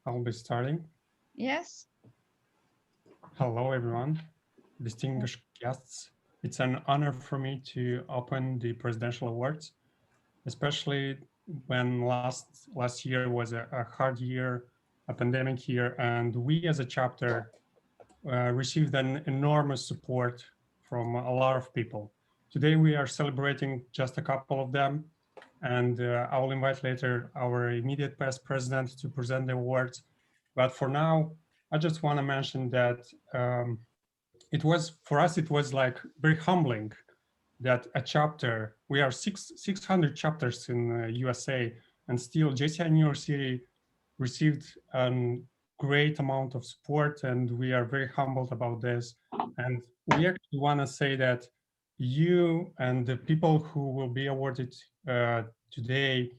I'll be starting. Yes. Hello, everyone, distinguished guests. It's an honor for me to open the presidential awards, especially when last year was a hard year, a pandemic year, and we as a chapter received an enormous support from a lot of people. Today we are celebrating just a couple of them, and I will invite later our immediate past president to present the awards. But for now, I just want to mention that it was, for us, it was like very humbling that a chapter, we are 600 chapters in USA, and still JCI New York City received a great amount of support, and we are very humbled about this. And we actually want to say that you and the people who will be awarded today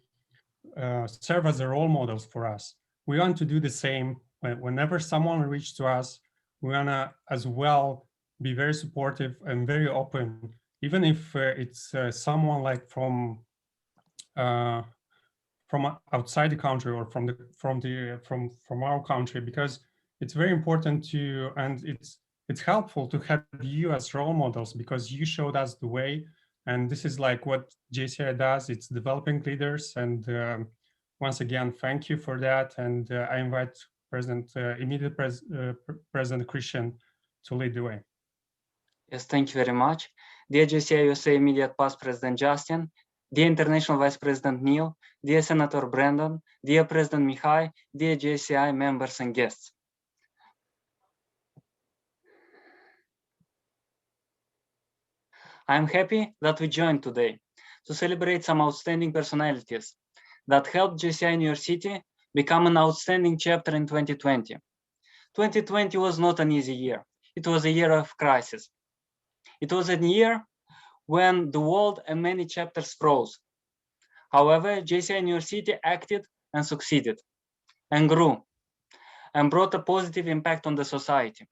serve as the role models for us. We want to do the same. Whenever someone reaches to us, we want to as well be very supportive and very open, even if it's someone like from outside the country or from our country, because it's very important to, and it's helpful to have you as role models, because you showed us the way, and this is like what JCI does. It's developing leaders, and once again, thank you for that. And I invite President Christian to lead the way. Yes, thank you very much. Dear JCI USA immediate past President Justin, dear International Vice President Neil, dear Senator Brandon, dear President Mihai, dear JCI members and guests. I'm happy that we joined today to celebrate some outstanding personalities that helped JCI New York City become an outstanding chapter in 2020. 2020 was not an easy year. It was a year of crisis. It was a year when the world and many chapters froze. However, JCI New York City acted and succeeded and grew and brought a positive impact on the society.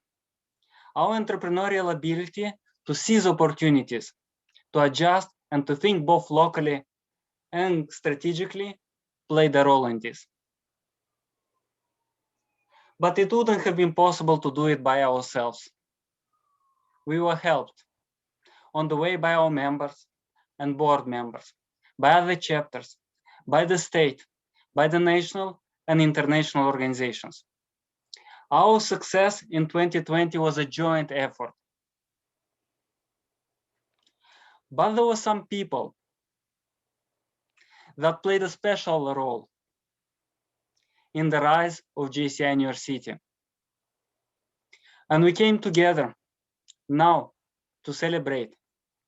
Our entrepreneurial ability to seize opportunities, to adjust and to think both locally and strategically played a role in this. But it wouldn't have been possible to do it by ourselves. We were helped on the way by our members and board members, by other chapters, by the state, by the national and international organizations. Our success in 2020 was a joint effort. But there were some people that played a special role in the rise of JCI New York City. And we came together now to celebrate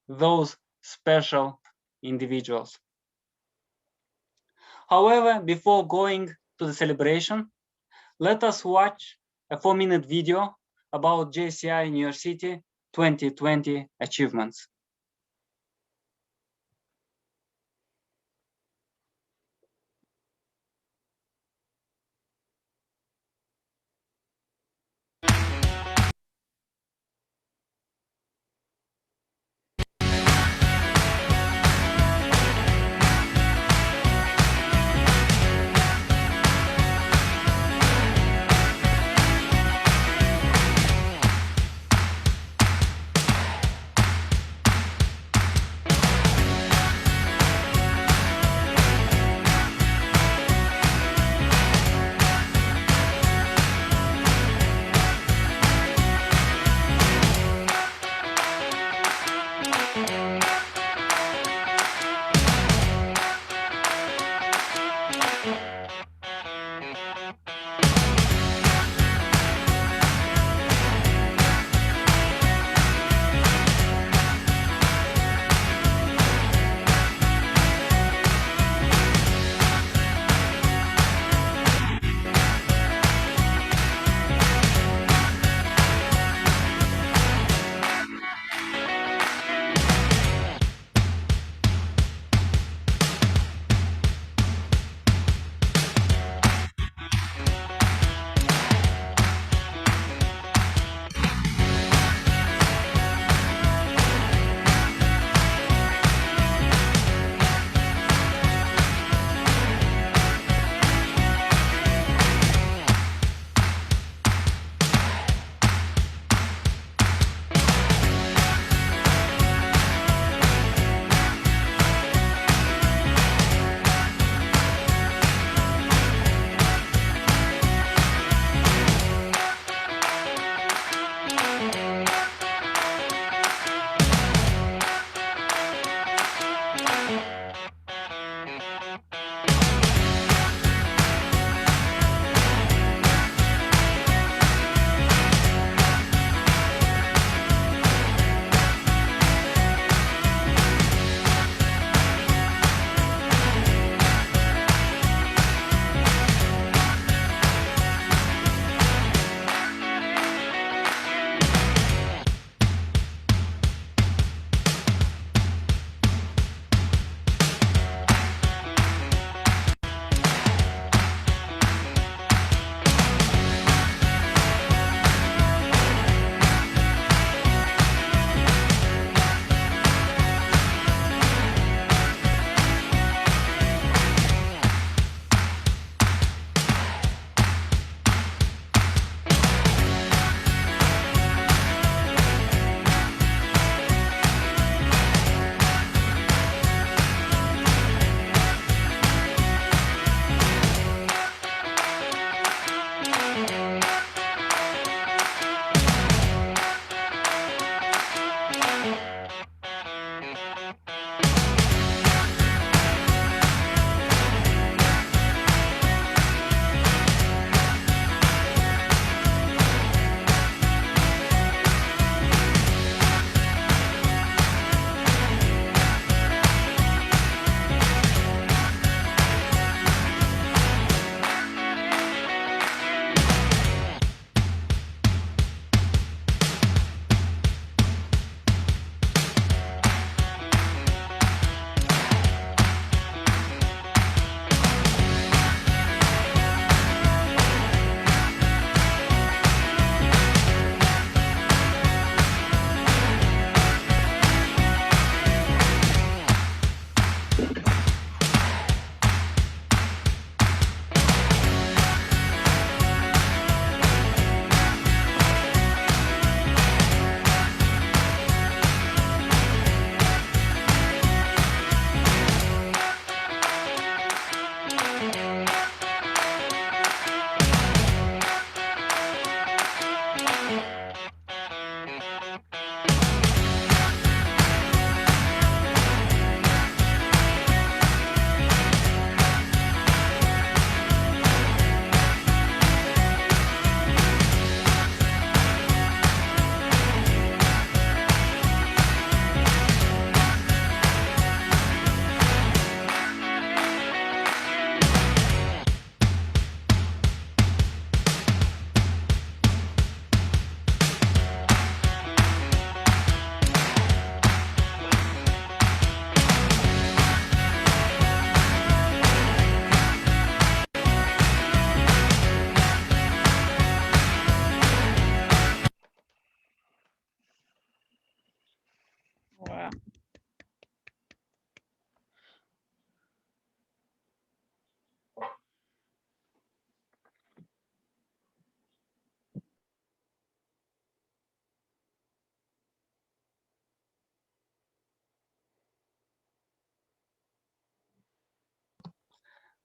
those special individuals. However, before going to the celebration, let us watch a 4-minute video about JCI New York City 2020 achievements.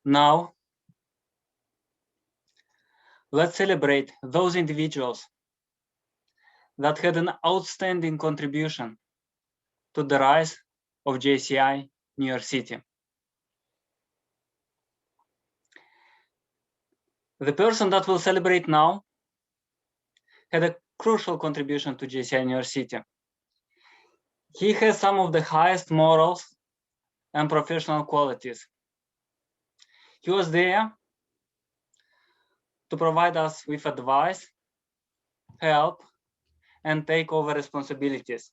Now, let's celebrate those individuals that had an outstanding contribution to the rise of JCI New York City. The person that we'll celebrate now had a crucial contribution to JCI New York City. He has some of the highest morals and professional qualities. He was there to provide us with advice, help, and take over responsibilities.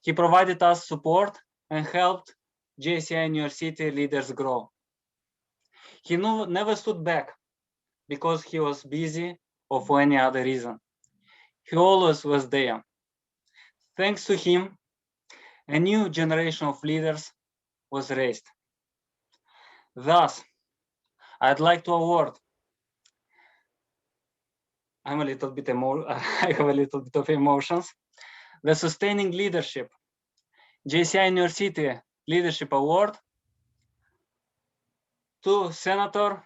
He provided us support and helped JCI New York City leaders grow. He never stood back because he was busy or for any other reason. He always was there. Thanks to him, a new generation of leaders was raised. Thus, I'd like to award, I have a little bit of emotions, the Sustaining Leadership JCI New York City Leadership Award to Senator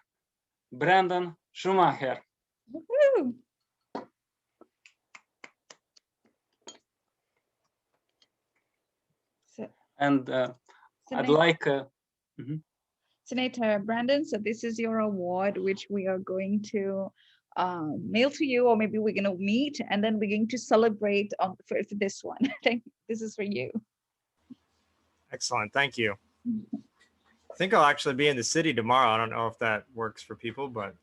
Brandon Schumacher. Woohoo! And I'd like Senator Brandon, so this is your award, which we are going to mail to you, or maybe we're going to meet and then we're going to celebrate for this one. This is for you. Excellent. Thank you. I think I'll actually be in the city tomorrow. I don't know if that works for people, but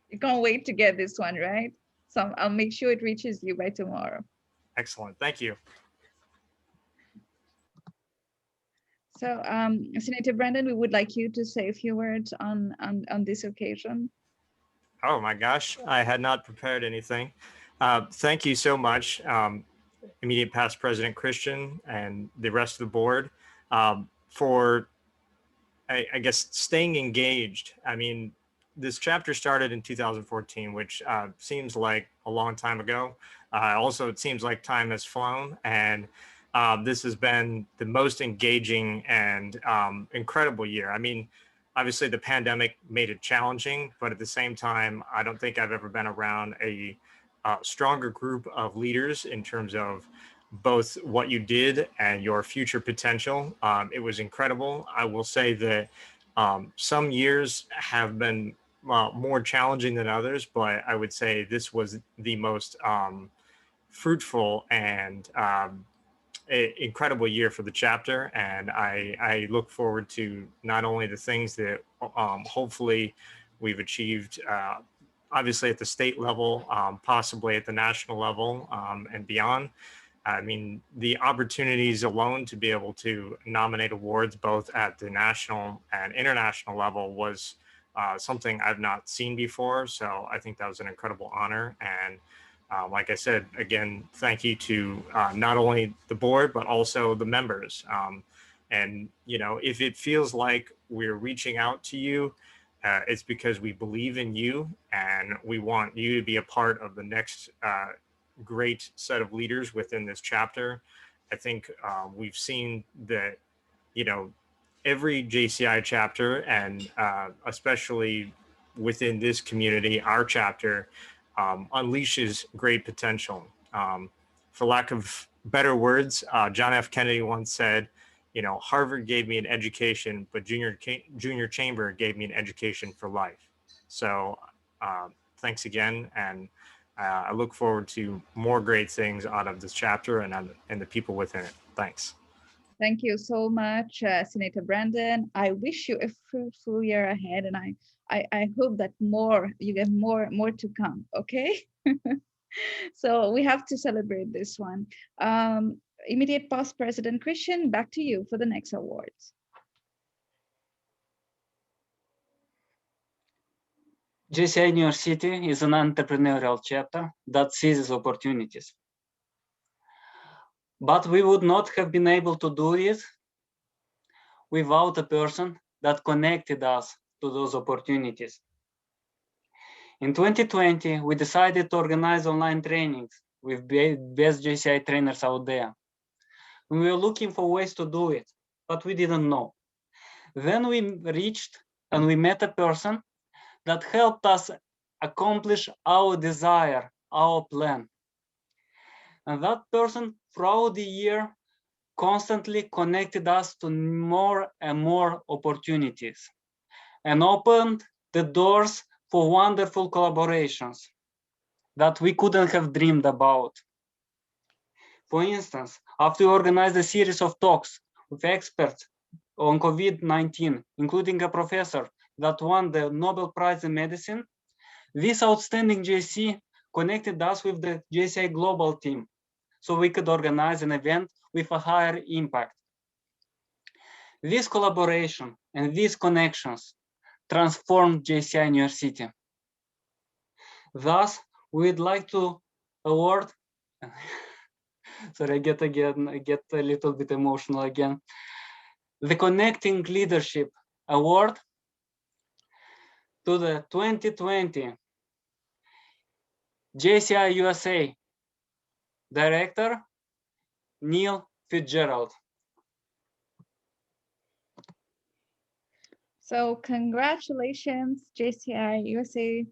You can't wait to get this one, right? So I'll make sure it reaches you by tomorrow. excellent. Thank you. So Senator Brandon, we would like you to say a few words on this occasion. Oh my gosh, I had not prepared anything. Thank you so much, immediate past President Christian and the rest of the board, for, I guess, staying engaged. I mean, this chapter started in 2014, which seems like a long time ago. Also, it seems like time has flown, and this has been the most engaging and incredible year. I mean, obviously the pandemic made it challenging, but at the same time, I don't think I've ever been around a stronger group of leaders in terms of both what you did and your future potential. It was incredible. I will say that some years have been more challenging than others, but I would say this was the most fruitful and incredible year for the chapter, and I look forward to not only the things that hopefully we've achieved, obviously at the state level, possibly at the national level, and beyond. I mean, the opportunities alone to be able to nominate awards both at the national and international level was something I've not seen before. So I think that was an incredible honor. And like I said, again, thank you to not only the board, but also the members. And, you know, if it feels like we're reaching out to you, it's because we believe in you and we want you to be a part of the next great set of leaders within this chapter. I think we've seen that, you know, every JCI chapter, and especially within this community, our chapter, unleashes great potential. For lack of better words, John F. Kennedy once said, you know, Harvard gave me an education, but junior chamber gave me an education for life. So thanks again. And I look forward to more great things out of this chapter and the people within it. Thanks. Thank you so much, Senator Brandon. I wish you a fruitful year ahead, and I hope that you get more to come. Okay. So we have to celebrate this one. Immediate past President Christian, back to you for the next awards. JCI New York City is an entrepreneurial chapter that seizes opportunities. But we would not have been able to do it without a person that connected us to those opportunities. In 2020, we decided to organize online trainings with best JCI trainers out there. We were looking for ways to do it, but we didn't know. Then we reached and we met a person that helped us accomplish our desire, our plan. And that person throughout the year constantly connected us to more and more opportunities and opened the doors for wonderful collaborations that we couldn't have dreamed about. For instance, after we organized a series of talks with experts on COVID-19, including a professor that won the Nobel Prize in Medicine, this outstanding JC connected us with the JCI global team so we could organize an event with a higher impact. This collaboration and these connections transformed JCI New York City. Thus, we'd like to award, sorry, I get a little bit emotional again, the Connecting Leadership Award to the 2020 JCI USA Director, Neil Fitzgerald. So congratulations, JCI USA,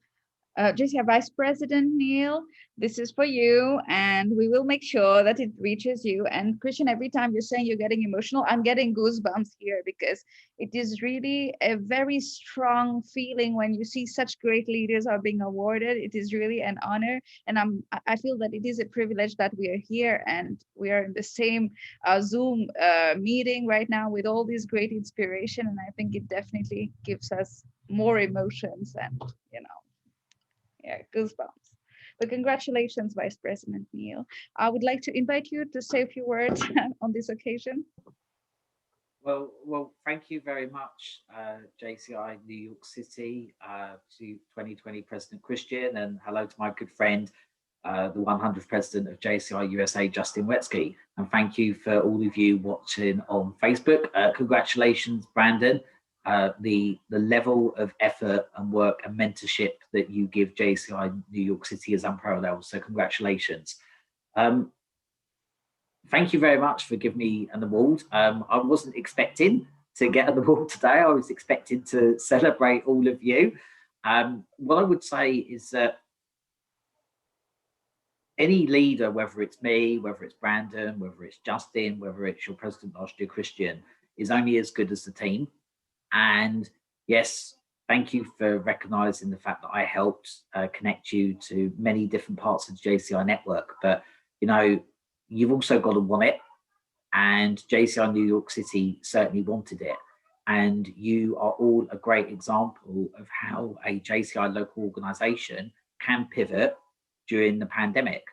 JCI Vice President Neil. This is for you, and we will make sure that it reaches you. And Christian, every time you're saying you're getting emotional, I'm getting goosebumps here because it is really a very strong feeling when you see such great leaders are being awarded. It is really an honor, and I feel that it is a privilege that we are here and we are in the same Zoom meeting right now with all this great inspiration. And I think it definitely gives us more emotions and, yeah, goosebumps. But congratulations, Vice President Neil. I would like to invite you to say a few words on this occasion. Well, thank you very much, JCI New York City, to 2020 President Christian, and hello to my good friend, the 100th President of JCI USA, Justin Wetsky. And thank you for all of you watching on Facebook. Congratulations, Brandon. The level of effort and work and mentorship that you give JCI New York City is unparalleled. So congratulations. Thank you very much for giving me an award. I wasn't expecting to get an award today. I was expecting to celebrate all of you. What I would say is that any leader, whether it's me, whether it's Brandon, whether it's Justin, whether it's your president last year, Christian, is only as good as the team. And yes, thank you for recognizing the fact that I helped connect you to many different parts of the JCI network. But, you've also got to want it. And JCI New York City certainly wanted it. And you are all a great example of how a JCI local organization can pivot during the pandemic.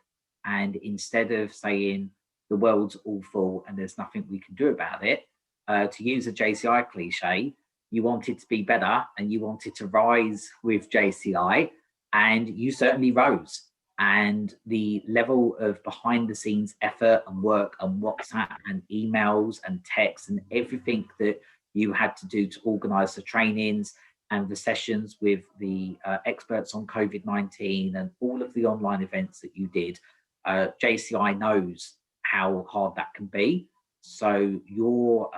And instead of saying the world's awful and there's nothing we can do about it, to use a JCI cliche, you wanted to be better and you wanted to rise with JCI, and you certainly rose. And the level of behind the scenes effort and work and WhatsApp and emails and texts and everything that you had to do to organize the trainings and the sessions with the experts on COVID-19 and all of the online events that you did, JCI knows how hard that can be. So your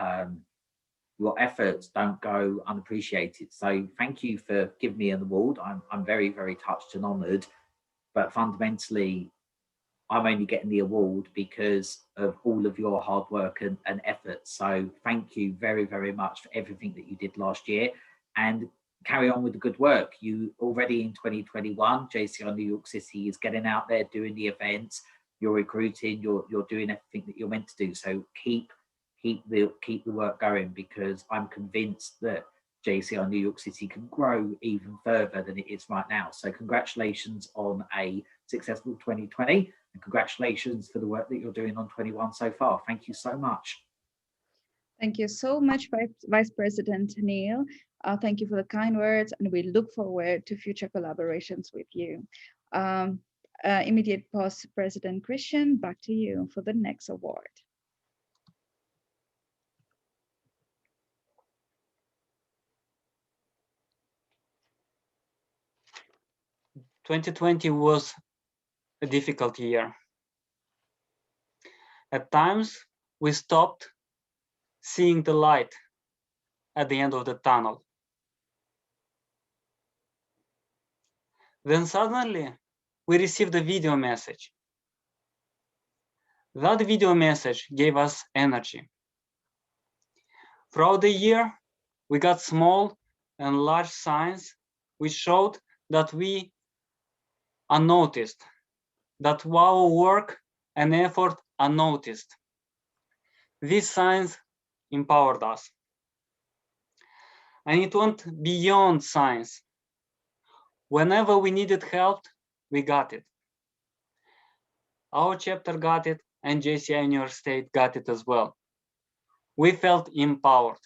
efforts don't go unappreciated. So thank you for giving me an award. I'm very, very touched and honored. But fundamentally, I'm only getting the award because of all of your hard work and effort. So thank you very, very much for everything that you did last year, and carry on with the good work. You already in 2021, JCI New York City is getting out there, doing the events, you're recruiting, you're doing everything that you're meant to do. So keep the work going, because I'm convinced that JCI New York City can grow even further than it is right now. So congratulations on a successful 2020, and congratulations for the work that you're doing on 21 so far. Thank you so much. Thank you so much, Vice President Neil. Thank you for the kind words, and we look forward to future collaborations with you. Immediate past President Christian, back to you for the next award. "2020 was a difficult year. At times, we stopped seeing the light at the end of the tunnel. Then suddenly we received a video message. That video message gave us energy. Throughout the year, we got small and large signs which showed that we are noticed, that our work and effort are noticed. These signs empowered us. And it went beyond science. Whenever we needed help, we got it. Our chapter got it, and JCI New York State got it as well. We felt empowered.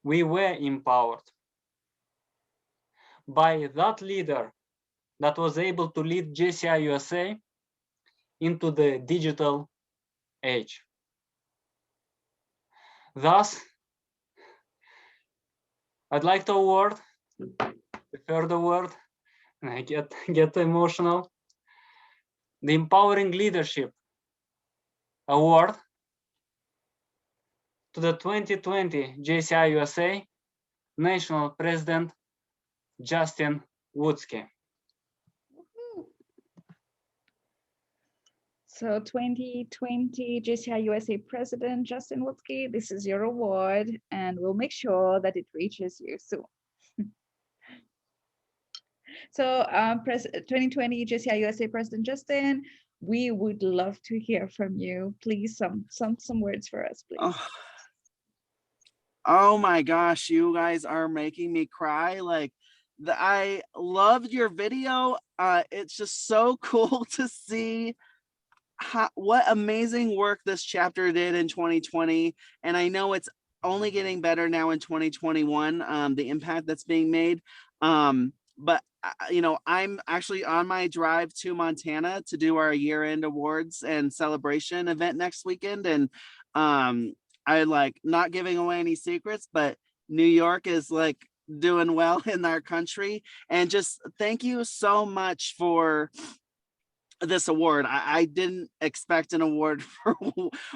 We were empowered by that leader that was able to lead JCI USA into the digital age. Thus, I'd like to award the third award, and I get emotional, the Empowering Leadership Award to the 2020 JCI USA National President Justin Woodsky. So 2020 JCI USA President Justin Woodsky, this is your award, and we'll make sure that it reaches you soon. So 2020 JCI USA President Justin, we would love to hear from you. Please, some words for us, please. Oh my gosh, you guys are making me cry. Like, I loved your video. It's just so cool to see what amazing work this chapter did in 2020. And I know it's only getting better now in 2021, the impact that's being made. But you know, I'm actually on my drive to Montana to do our year-end awards and celebration event next weekend. And I like not giving away any secrets, but New York is like doing well in our country. And just thank you so much for this award. I didn't expect an award for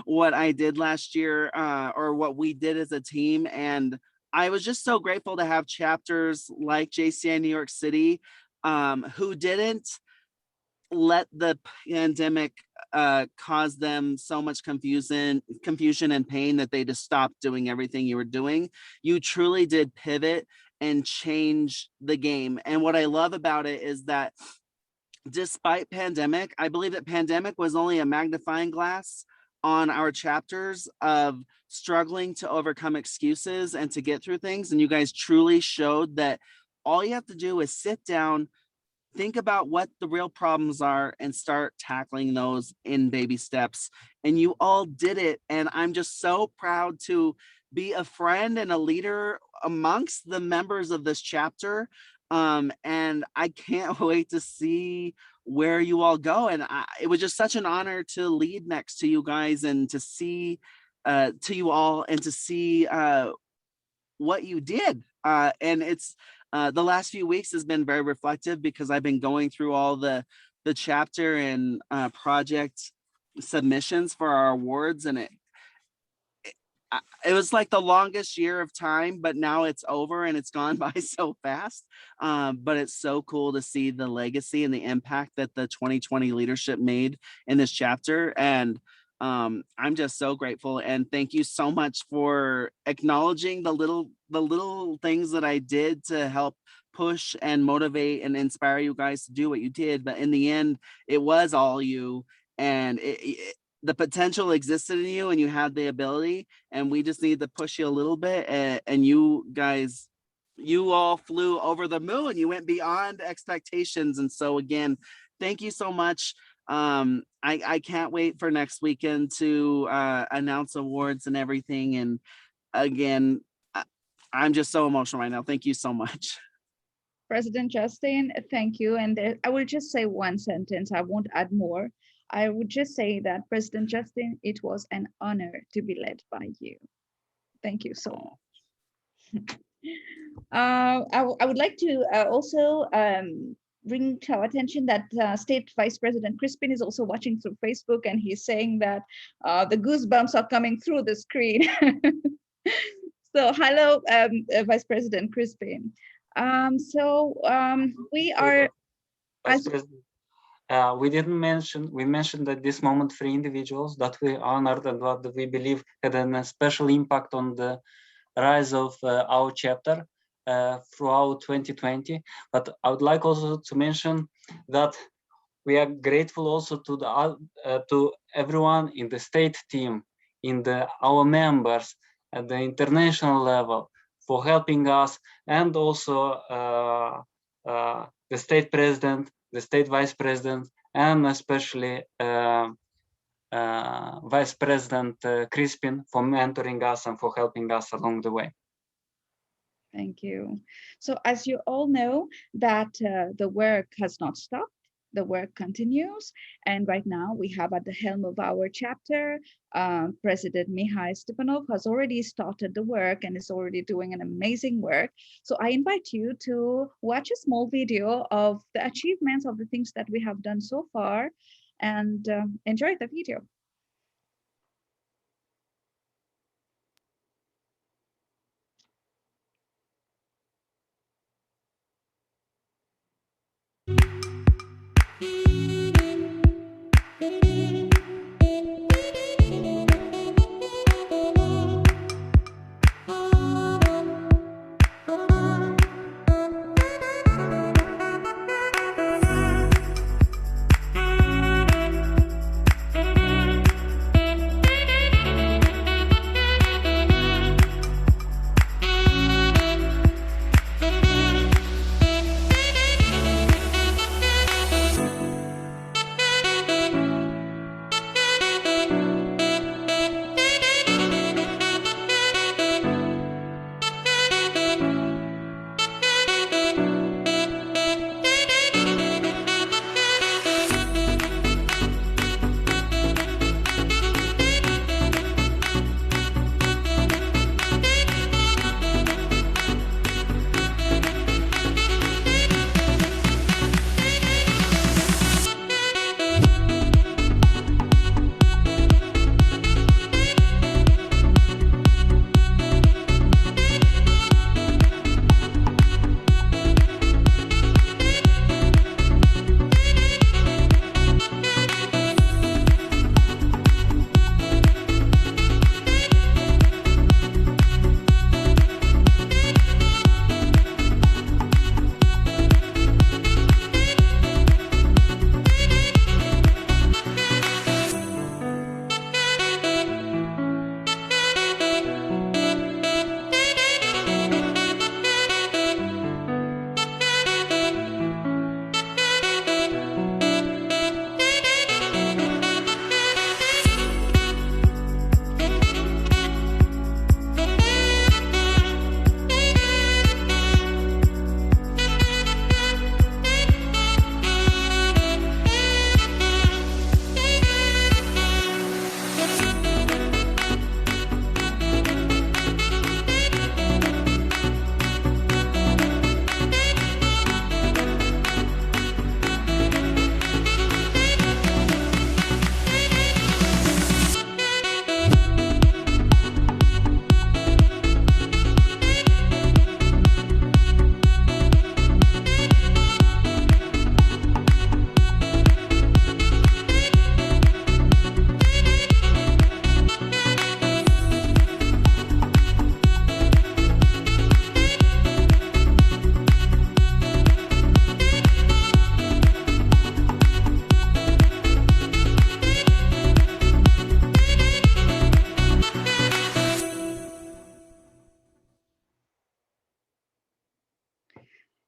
what I did last year, or what we did as a team. And I was just so grateful to have chapters like JCI New York City, who didn't let the pandemic cause them so much confusion and pain that they just stopped doing everything you were doing. You truly did pivot and change the game. And what I love about it is that despite pandemic, I believe that pandemic was only a magnifying glass on our chapters of struggling to overcome excuses and to get through things. And you guys truly showed that all you have to do is sit down, think about what the real problems are, and start tackling those in baby steps. And you all did it. And I'm just so proud to be a friend and a leader amongst the members of this chapter. And I can't wait to see where you all go. And it was just such an honor to lead next to you guys and to see to you all and to see what you did. And it's the last few weeks has been very reflective because I've been going through all the chapter and project submissions for our awards, and it was like the longest year of time, but now it's over and it's gone by so fast. But it's so cool to see the legacy and the impact that the 2020 leadership made in this chapter. And I'm just so grateful, and thank you so much for acknowledging the little things that I did to help push and motivate and inspire you guys to do what you did. But in the end, it was all you, and the potential existed in you, and you had the ability, and we just need to push you a little bit. And you guys, you all flew over the moon. You went beyond expectations. And so again, thank you so much. I can't wait for next weekend to announce awards and everything. And again, I'm just so emotional right now. Thank you so much. President Justin, thank you. And I will just say one sentence. I won't add more. I would just say that President Justin, it was an honor to be led by you. Thank you so much. I would like to also bring to our attention that State Vice President Crispin is also watching through Facebook, and he's saying that the goosebumps are coming through the screen. So hello, Vice President Crispin. We are, Vice President, we mentioned at this moment 3 individuals that we honored and that we believe had a special impact on the rise of our chapter throughout 2020. But I would like also to mention that we are grateful also to everyone in the state team, in our members at the international level for helping us, and also the state president, the state vice president, and especially Vice President Crispin for mentoring us and for helping us along the way. Thank you. So as you all know that the work has not stopped, the work continues. And right now we have at the helm of our chapter, President Mihai Stepanov has already started the work and is already doing an amazing work. So I invite you to watch a small video of the achievements of the things that we have done so far and enjoy the video.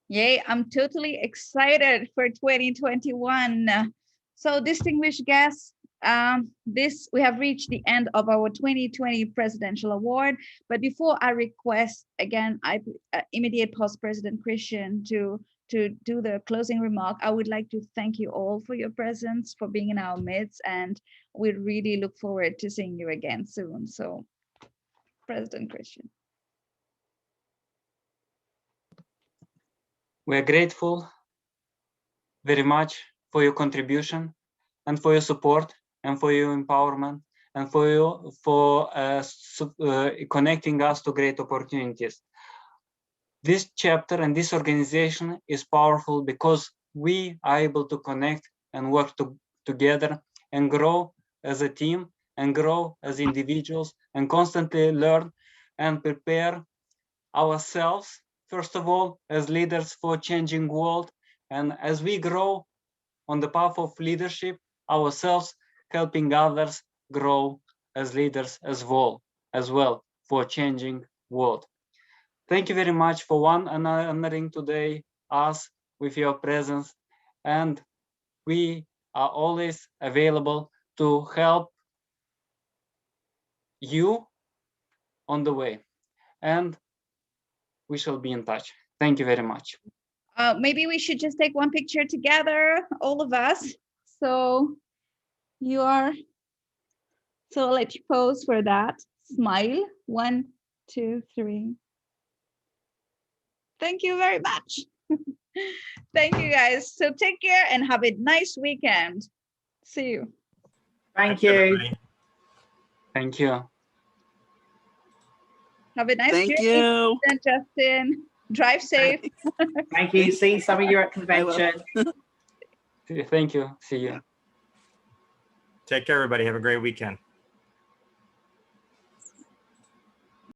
Yay, I'm totally excited for 2021. So distinguished guests, we have reached the end of our 2020 Presidential Award. But before I request, again, immediate past President Christian to do the closing remark, I would like to thank you all for your presence, for being in our midst, and we really look forward to seeing you again soon. So, President Christian. We are grateful very much for your contribution and for your support and for your empowerment and for connecting us to great opportunities. This chapter and this organization is powerful because we are able to connect and work together and grow as a team and grow as individuals and constantly learn and prepare ourselves, first of all, as leaders for changing world. And as we grow on the path of leadership ourselves, helping others grow as leaders as well for changing world. Thank you very much for honoring today us with your presence, and we are always available to help you on the way, and we shall be in touch. Thank you very much. Maybe we should just take one picture together, all of us. So so I'll let you pose for that. Smile. 1, 2, 3. Thank you very much. Thank you guys. So take care and have a nice weekend. See you. Thank you. everybody. Thank you. Have a nice Thank journey, you. Justin. Drive safe. Thank you. See some of you at convention. Thank you. See you. Take care, everybody. Have a great weekend.